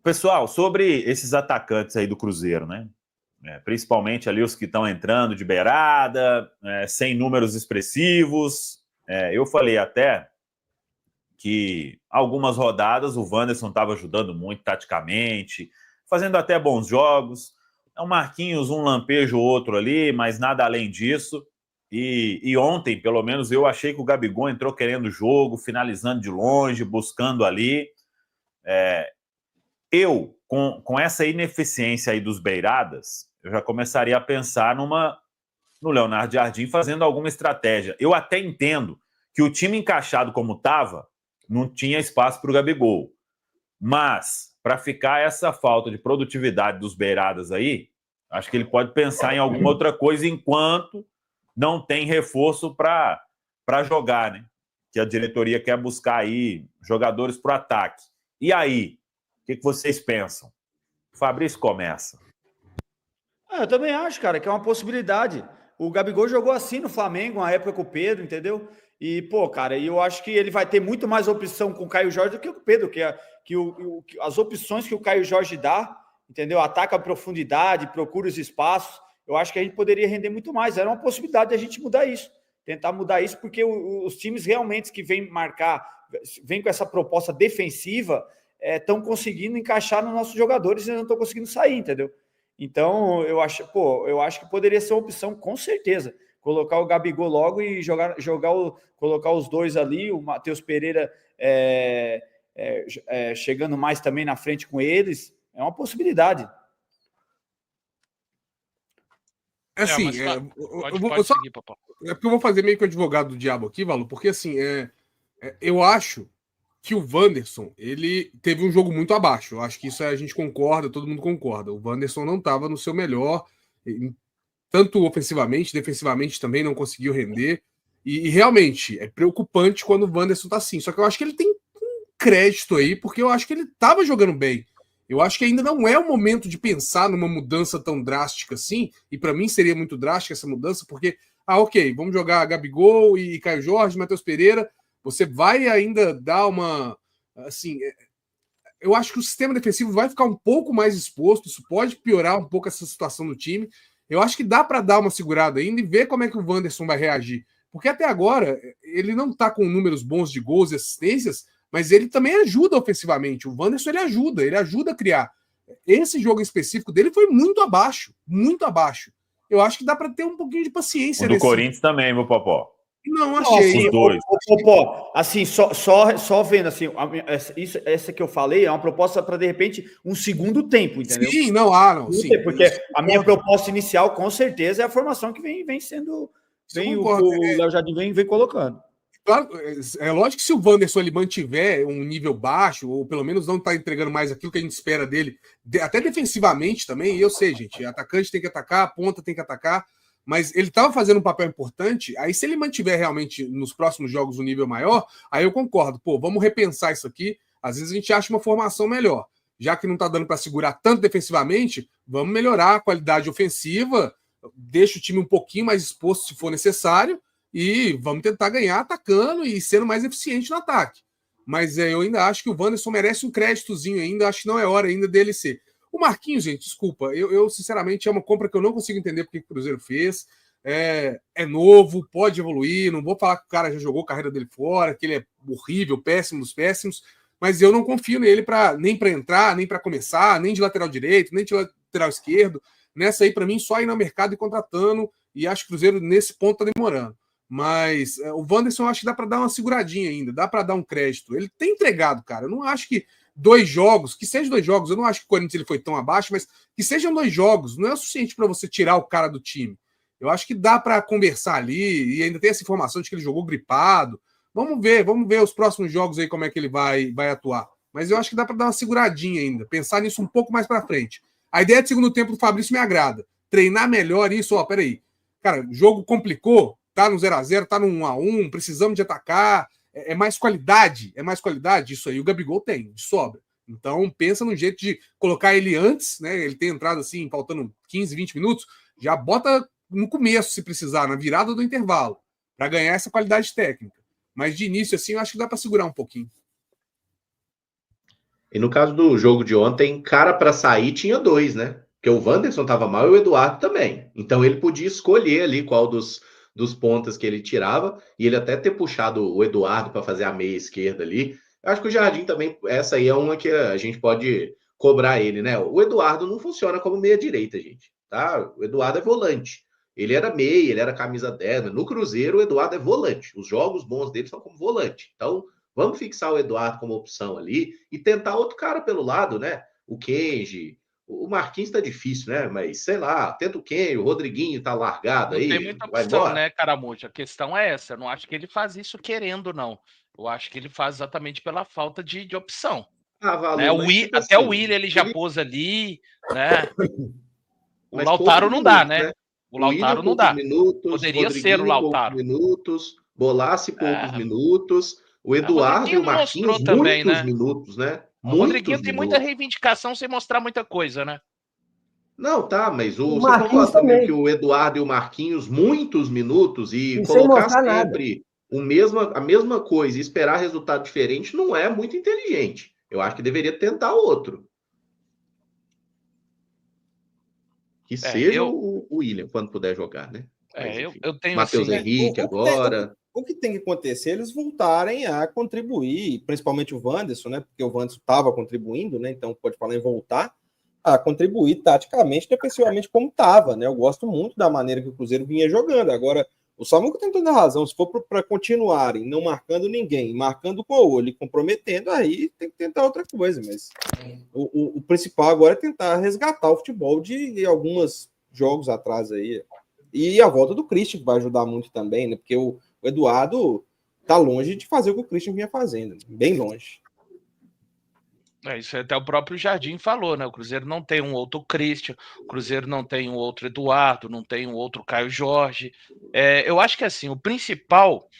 Pessoal, sobre esses atacantes aí do Cruzeiro, né? Principalmente ali os que estão entrando de beirada, sem números expressivos. Eu falei até que algumas rodadas o Wanderson estava ajudando muito taticamente, fazendo até bons jogos. O Marquinhos, um lampejo ou outro ali, mas nada além disso. E ontem, pelo menos, eu achei que o Gabigol entrou querendo o jogo, finalizando de longe, buscando ali. Com essa ineficiência aí dos beiradas, eu já começaria a pensar no Leonardo Jardim fazendo alguma estratégia. Eu até entendo que o time encaixado como estava, não tinha espaço para o Gabigol. Mas, para ficar essa falta de produtividade dos beiradas aí, acho que ele pode pensar em alguma outra coisa enquanto não tem reforço para jogar, né? Que a diretoria quer buscar aí jogadores para o ataque. E aí, o que vocês pensam? O Fabrício começa. Eu também acho, cara, que é uma possibilidade. O Gabigol jogou assim no Flamengo, uma época com o Pedro, entendeu? E, pô, cara, eu acho que ele vai ter muito mais opção com o Caio Jorge do que o Pedro, que as opções que o Caio Jorge dá, entendeu? Ataca a profundidade, procura os espaços. Eu acho que a gente poderia render muito mais. Era uma possibilidade de a gente mudar isso, tentar mudar isso, porque os times realmente que vêm vêm com essa proposta defensiva, estão conseguindo encaixar nos nossos jogadores e não estão conseguindo sair, entendeu? Então, eu acho que poderia ser uma opção, com certeza. Colocar o Gabigol logo e colocar os dois ali, o Matheus Pereira chegando mais também na frente com eles, é uma possibilidade. Assim, porque eu vou fazer meio que o advogado do diabo aqui, Valo, porque assim, eu acho que o Wanderson, ele teve um jogo muito abaixo. Eu acho que isso a gente concorda, todo mundo concorda. O Wanderson não estava no seu melhor, tanto ofensivamente, defensivamente também não conseguiu render. E realmente, é preocupante quando o Wanderson está assim. Só que eu acho que ele tem um crédito aí, porque eu acho que ele estava jogando bem. Eu acho que ainda não é o momento de pensar numa mudança tão drástica assim, e para mim seria muito drástica essa mudança, porque, ok, vamos jogar Gabigol e Caio Jorge, Matheus Pereira, você vai ainda dar uma. Assim, eu acho que o sistema defensivo vai ficar um pouco mais exposto, isso pode piorar um pouco essa situação do time. Eu acho que dá para dar uma segurada ainda e ver como é que o Wanderson vai reagir. Porque até agora, ele não está com números bons de gols e assistências, mas ele também ajuda ofensivamente. O Wanderson ele ajuda a criar. Esse jogo específico dele foi muito abaixo, muito abaixo. Eu acho que dá para ter um pouquinho de paciência. O do Corinthians também, meu Popó. Não, achei. Os dois. Assim, só vendo assim, essa que eu falei é uma proposta para, de repente, um segundo tempo, entendeu? Sim, não. Sim. Porque a minha proposta inicial, com certeza, é a formação que vem sendo. O Léo Jardim vem colocando. Claro, é lógico que se o Wanderson ele mantiver um nível baixo, ou pelo menos não está entregando mais aquilo que a gente espera dele, até defensivamente também, eu sei, gente, atacante tem que atacar, ponta tem que atacar, mas ele estava fazendo um papel importante, aí se ele mantiver realmente nos próximos jogos um nível maior, aí eu concordo, vamos repensar isso aqui, às vezes a gente acha uma formação melhor, já que não está dando para segurar tanto defensivamente, vamos melhorar a qualidade ofensiva, deixa o time um pouquinho mais exposto se for necessário, e vamos tentar ganhar atacando e sendo mais eficiente no ataque. Mas eu ainda acho que o Wanderson merece um créditozinho ainda, acho que não é hora ainda dele ser. O Marquinhos, gente, desculpa, eu sinceramente é uma compra que eu não consigo entender porque o Cruzeiro fez. É novo, pode evoluir, não vou falar que o cara já jogou a carreira dele fora, que ele é horrível, péssimo dos péssimos, mas eu não confio nele nem para entrar, nem para começar, nem de lateral direito, nem de lateral esquerdo. Nessa aí, para mim, só ir no mercado e contratando, e acho que o Cruzeiro nesse ponto tá demorando. Mas o Wanderson eu acho que dá para dar uma seguradinha ainda, dá para dar um crédito. Ele tem entregado, cara. Eu não acho que 2 jogos, que sejam 2 jogos, eu não acho que o Corinthians ele foi tão abaixo, mas que sejam 2 jogos, não é o suficiente para você tirar o cara do time. Eu acho que dá para conversar ali, e ainda tem essa informação de que ele jogou gripado. Vamos ver os próximos jogos aí como é que ele vai atuar. Mas eu acho que dá para dar uma seguradinha ainda, pensar nisso um pouco mais para frente. A ideia de segundo tempo do Fabrício me agrada. Treinar melhor isso, peraí. Cara, o jogo complicou, tá no 0x0, tá no 1x1, precisamos de atacar, é mais qualidade isso aí, o Gabigol tem, de sobra. Então pensa no jeito de colocar ele antes, né, ele tem entrado assim, faltando 15, 20 minutos, já bota no começo, se precisar, na virada do intervalo, para ganhar essa qualidade técnica. Mas de início, assim, eu acho que dá para segurar um pouquinho. E no caso do jogo de ontem, cara para sair tinha 2, né? Porque o Wanderson estava mal e o Eduardo também. Então ele podia escolher ali qual dos pontas que ele tirava, e ele até ter puxado o Eduardo para fazer a meia esquerda ali. Eu acho que o Jardim também, essa aí é uma que a gente pode cobrar ele, né? O Eduardo não funciona como meia direita, gente, tá? O Eduardo é volante. Ele era meia, ele era camisa 10. No Cruzeiro, o Eduardo é volante. Os jogos bons dele são como volante. Então, vamos fixar o Eduardo como opção ali e tentar outro cara pelo lado, né? O Kenji, o Marquinhos tá difícil, né? Mas sei lá, tenta o Kenji, o Rodriguinho tá largado Não aí. tem muita Vai opção, embora. né, Caramujo? A questão é essa. Eu não acho que ele faz isso querendo, não. Eu acho que ele faz exatamente pela falta de opção. Ah, Valu, Né? mas tipo Até assim, o Willian ele já pôs ali, né? O mas Lautaro poucos não dá, minutos, né? né? O O Willian Lautaro não poucos dá. minutos, Poderia ser o Rodriguinho poucos Lautaro. minutos, Bolassi poucos É, minutos, o o Eduardo e Rodriguinho o não mostrou Marquinhos também, muitos né? minutos, né? O Rodriguinho Muitos tem muita minutos. reivindicação sem mostrar muita coisa, né? Não, tá, mas O você Marquinhos concorda comigo também. que o Eduardo e o Marquinhos, muitos minutos, e E sem colocar mostrar nada. sempre a mesma coisa e esperar resultado diferente não é muito inteligente. Eu acho que deveria tentar outro. Que seja o William, quando puder jogar, né? Mas, enfim. Eu tenho Matheus assim. Henrique agora. O que tem que acontecer, eles voltarem a contribuir, principalmente o Wanderson, né? Porque o Wanderson estava contribuindo, né? Então pode falar em voltar a contribuir taticamente, defensivamente, como estava, né? Eu gosto muito da maneira que o Cruzeiro vinha jogando. Agora, o Samuca tem toda a razão. Se for para continuarem não marcando ninguém, marcando com o olho e comprometendo, aí tem que tentar outra coisa. Mas o principal agora é tentar resgatar o futebol de alguns jogos atrás aí. E a volta do Christian, que vai ajudar muito também, né? Porque o Eduardo tá longe de fazer o que o Christian vinha fazendo, bem longe. Isso até o próprio Jardim falou, né? O Cruzeiro não tem um outro Christian, o Cruzeiro não tem um outro Eduardo, não tem um outro Caio Jorge. Eu acho que assim, o principal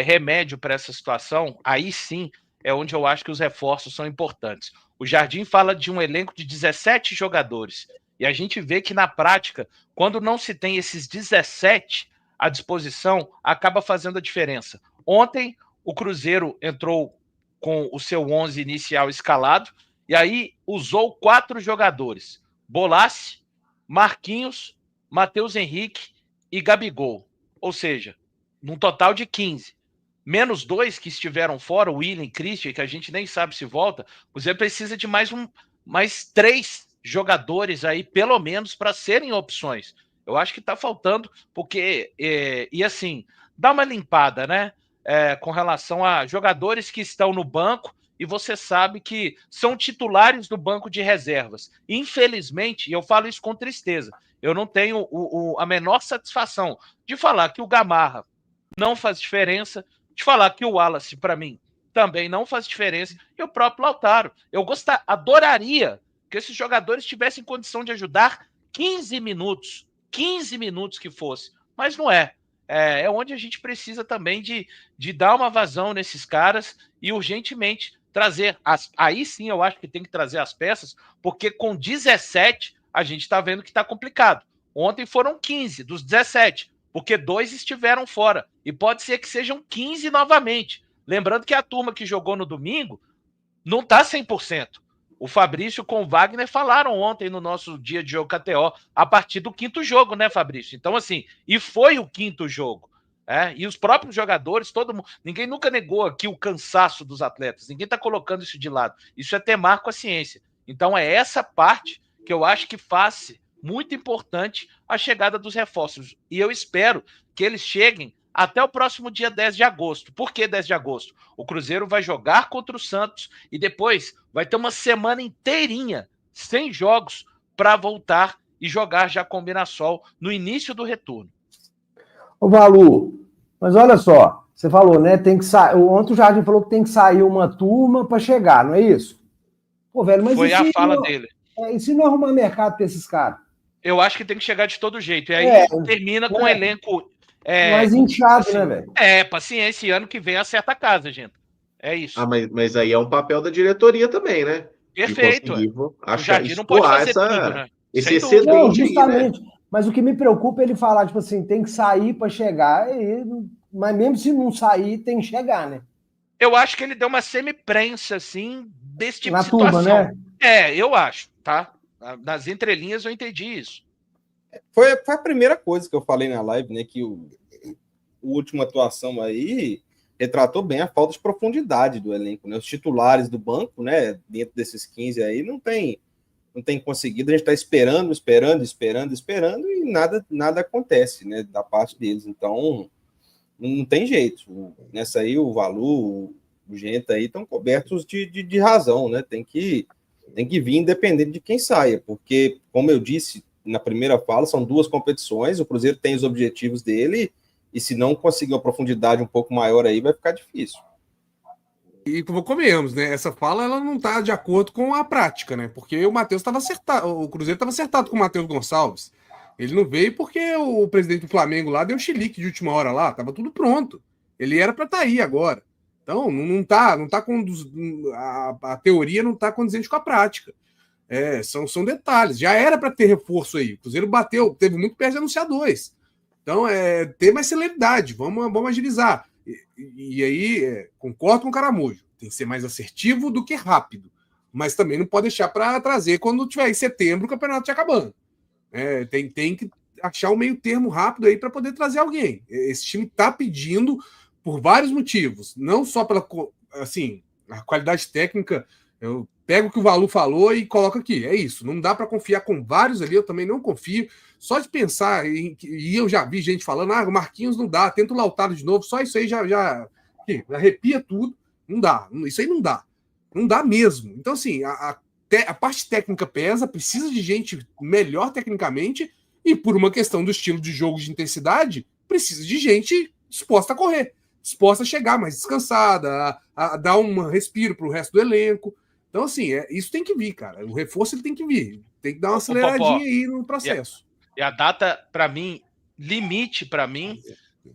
remédio para essa situação, aí sim, é onde eu acho que os reforços são importantes. O Jardim fala de um elenco de 17 jogadores. E a gente vê que na prática, quando não se tem esses 17 à disposição, acaba fazendo a diferença. Ontem, o Cruzeiro entrou com o seu 11 inicial escalado, e aí usou 4 jogadores: Bolassi, Marquinhos, Matheus Henrique e Gabigol. Ou seja, num total de 15. Menos 2 que estiveram fora, o Willian e Christian, que a gente nem sabe se volta. Você precisa de mais 3 jogadores aí, pelo menos, para serem opções. Eu acho que está faltando, porque, e assim, dá uma limpada, né? Com relação a jogadores que estão no banco e você sabe que são titulares do banco de reservas. Infelizmente, e eu falo isso com tristeza, eu não tenho a menor satisfação de falar que o Gamarra não faz diferença, de falar que o Wallace, para mim, também não faz diferença, e o próprio Lautaro. Eu adoraria que esses jogadores tivessem condição de ajudar 15 minutos que fosse, mas não é. É onde a gente precisa também de dar uma vazão nesses caras e urgentemente trazer. Aí sim eu acho que tem que trazer as peças, porque com 17 a gente está vendo que está complicado. Ontem foram 15 dos 17, porque 2 estiveram fora. E pode ser que sejam 15 novamente. Lembrando que a turma que jogou no domingo não está 100%. O Fabrício com o Wagner falaram ontem no nosso dia de jogo KTO, a partir do 5º jogo, né, Fabrício? Então, assim, e foi o 5º jogo. E os próprios jogadores, todo mundo, ninguém nunca negou aqui o cansaço dos atletas, ninguém está colocando isso de lado. Isso é temar com a ciência. Então, é essa parte que eu acho que faz muito importante a chegada dos reforços. E eu espero que eles cheguem até o próximo dia 10 de agosto. Por que 10 de agosto? O Cruzeiro vai jogar contra o Santos e depois vai ter uma semana inteirinha sem jogos para voltar e jogar já com o Mirassol no início do retorno. Ô, Valu, mas olha só, você falou, né? Tem que sair. Ontem o Jardim falou que tem que sair uma turma para chegar, não é isso? Pô, velho, mas foi a fala dele. E se não arrumar mercado para esses caras? Eu acho que tem que chegar de todo jeito. E aí termina com um elenco. Mais inchado, assim, né, velho? Paciência, e ano que vem acerta a casa, gente. É isso. Mas aí é um papel da diretoria também, né? Perfeito. O Jardim não pode fazer tudo, né? Esse excedente. Não, justamente. Aí, né? Mas o que me preocupa é ele falar, tipo assim, tem que sair para chegar, mas mesmo se não sair, tem que chegar, né? Eu acho que ele deu uma semi-prensa, assim, desse tipo Na de situação. turma, né? Eu acho, tá? Nas entrelinhas eu entendi isso. Foi a primeira coisa que eu falei na live, né? Que o última atuação aí retratou bem a falta de profundidade do elenco, né? Os titulares do banco, né? Dentro desses 15 aí, não tem conseguido. A gente está esperando e nada acontece, né? Da parte deles. Então, não tem jeito. Nessa aí, o Valu, o Genta aí estão cobertos de razão, né? Tem que vir independente de quem saia, porque, como eu disse na primeira fala, são 2 competições, o Cruzeiro tem os objetivos dele, e se não conseguir uma profundidade um pouco maior aí, vai ficar difícil. E como comemos, né? Essa fala ela não está de acordo com a prática, né? Porque o Matheus estava acertado, o Cruzeiro estava acertado com o Matheus Gonçalves. Ele não veio porque o presidente do Flamengo lá deu chilique de última hora lá, estava tudo pronto. Ele era para estar aí agora. Então, não tá a teoria não está condizente com a prática. São detalhes. Já era para ter reforço aí. O Cruzeiro teve muito perto de anunciar 2. Então, ter mais celeridade, vamos agilizar. E aí, concordo com o Caramujo, tem que ser mais assertivo do que rápido. Mas também não pode deixar para trazer quando tiver em setembro o campeonato te acabando. Tem que achar um meio termo rápido aí para poder trazer alguém. Esse time está pedindo por vários motivos, não só pela a qualidade técnica. Eu pego o que o Valu falou e coloco aqui. É isso. Não dá para confiar com vários ali. Eu também não confio. Só de pensar, e eu já vi gente falando, o Marquinhos não dá, tenta o Lautaro de novo. Só isso aí já arrepia tudo. Não dá. Isso aí não dá. Não dá mesmo. Então, assim, a parte técnica pesa, precisa de gente melhor tecnicamente, e por uma questão do estilo de jogo de intensidade, precisa de gente disposta a correr, disposta a chegar mais descansada, a dar um respiro para o resto do elenco. Então, assim, isso tem que vir, cara. O reforço ele tem que vir. Tem que dar uma aceleradinha aí no processo. E a data, para mim, limite para mim,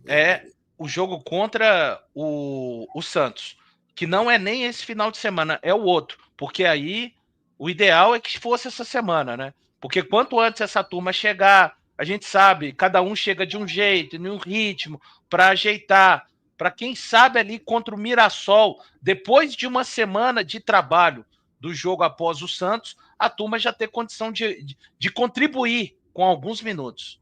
é o jogo contra o Santos. Que não é nem esse final de semana, é o outro. Porque aí, o ideal é que fosse essa semana, né? Porque quanto antes essa turma chegar, a gente sabe, cada um chega de um jeito, em um ritmo, para ajeitar. Para quem sabe ali contra o Mirassol, depois de uma semana de trabalho do jogo após o Santos, a turma já ter condição de contribuir com alguns minutos.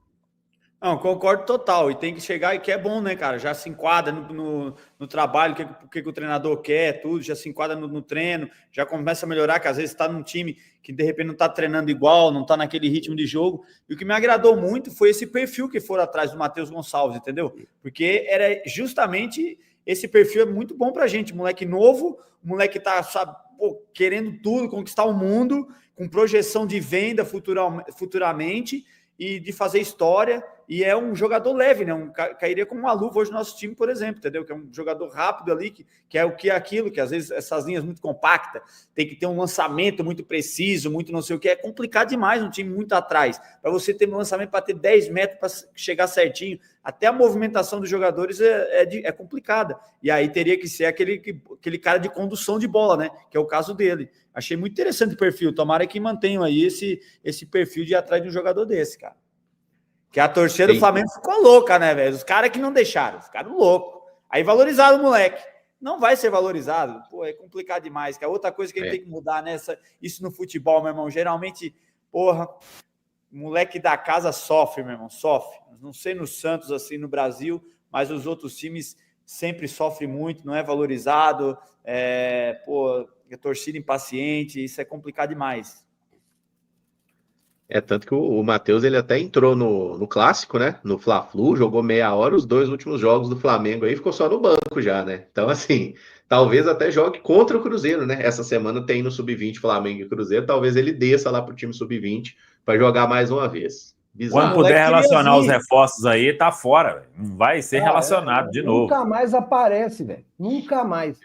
Não, concordo total. E tem que chegar, e que é bom, né, cara? Já se enquadra no trabalho, o que o treinador quer, tudo, já se enquadra no treino, já começa a melhorar, que às vezes está num time que de repente não está treinando igual, não está naquele ritmo de jogo. E o que me agradou muito foi esse perfil que foram atrás do Matheus Gonçalves, entendeu? Porque era justamente esse perfil é muito bom pra gente. Moleque novo, moleque tá, sabe, querendo tudo, conquistar o mundo, com projeção de venda futuramente e de fazer história, e é um jogador leve, né? Cairia como uma luva hoje no nosso time, por exemplo, entendeu? Que é um jogador rápido ali, que é o que é aquilo, que às vezes essas linhas muito compactas, tem que ter um lançamento muito preciso, muito não sei o que, é complicado demais um time muito atrás, para você ter um lançamento para ter 10 metros para chegar certinho, até a movimentação dos jogadores é complicada, e aí teria que ser aquele cara de condução de bola, né? Que é o caso dele. Achei muito interessante o perfil, tomara que mantenham aí esse perfil de ir atrás de um jogador desse, cara. Que a torcida do Flamengo ficou louca, né, velho? Os caras que não deixaram, ficaram loucos. Aí valorizaram o moleque. Não vai ser valorizado. Pô, é complicado demais. Que é outra coisa que a gente tem que mudar isso no futebol, meu irmão. Geralmente, porra, o moleque da casa sofre, meu irmão, sofre. Não sei no Santos, assim, no Brasil, mas os outros times sempre sofrem muito, não é valorizado. A torcida impaciente, isso é complicado demais. Tanto que o Matheus, ele até entrou no clássico, né? No Fla-Flu, jogou meia hora os 2 últimos jogos do Flamengo aí, ficou só no banco já, né? Então, assim, talvez até jogue contra o Cruzeiro, né? Essa semana tem no Sub-20 Flamengo e Cruzeiro, talvez ele desça lá pro time Sub-20 para jogar mais uma vez. Bizarro. Quando puder relacionar os reforços aí, tá fora, velho. Não vai ser relacionado de novo. Nunca mais aparece, velho. Nunca mais.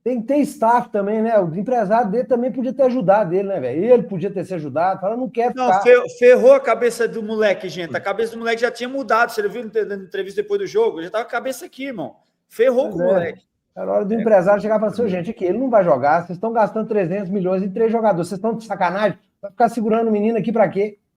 Tem que ter staff também, né? O empresário dele também podia ter ajudado ele, né, velho? Ele podia ter se ajudado. Fala, não quer ficar. Não, ferrou a cabeça do moleque, gente. A cabeça do moleque já tinha mudado. Você viu na entrevista depois do jogo? Já tava com a cabeça aqui, irmão. Ferrou com o moleque. Era hora do empresário chegar e falar assim, gente, aqui, ele não vai jogar. Vocês estão gastando 300 milhões em 3 jogadores. Vocês estão de sacanagem? Vai ficar segurando o menino aqui pra quê?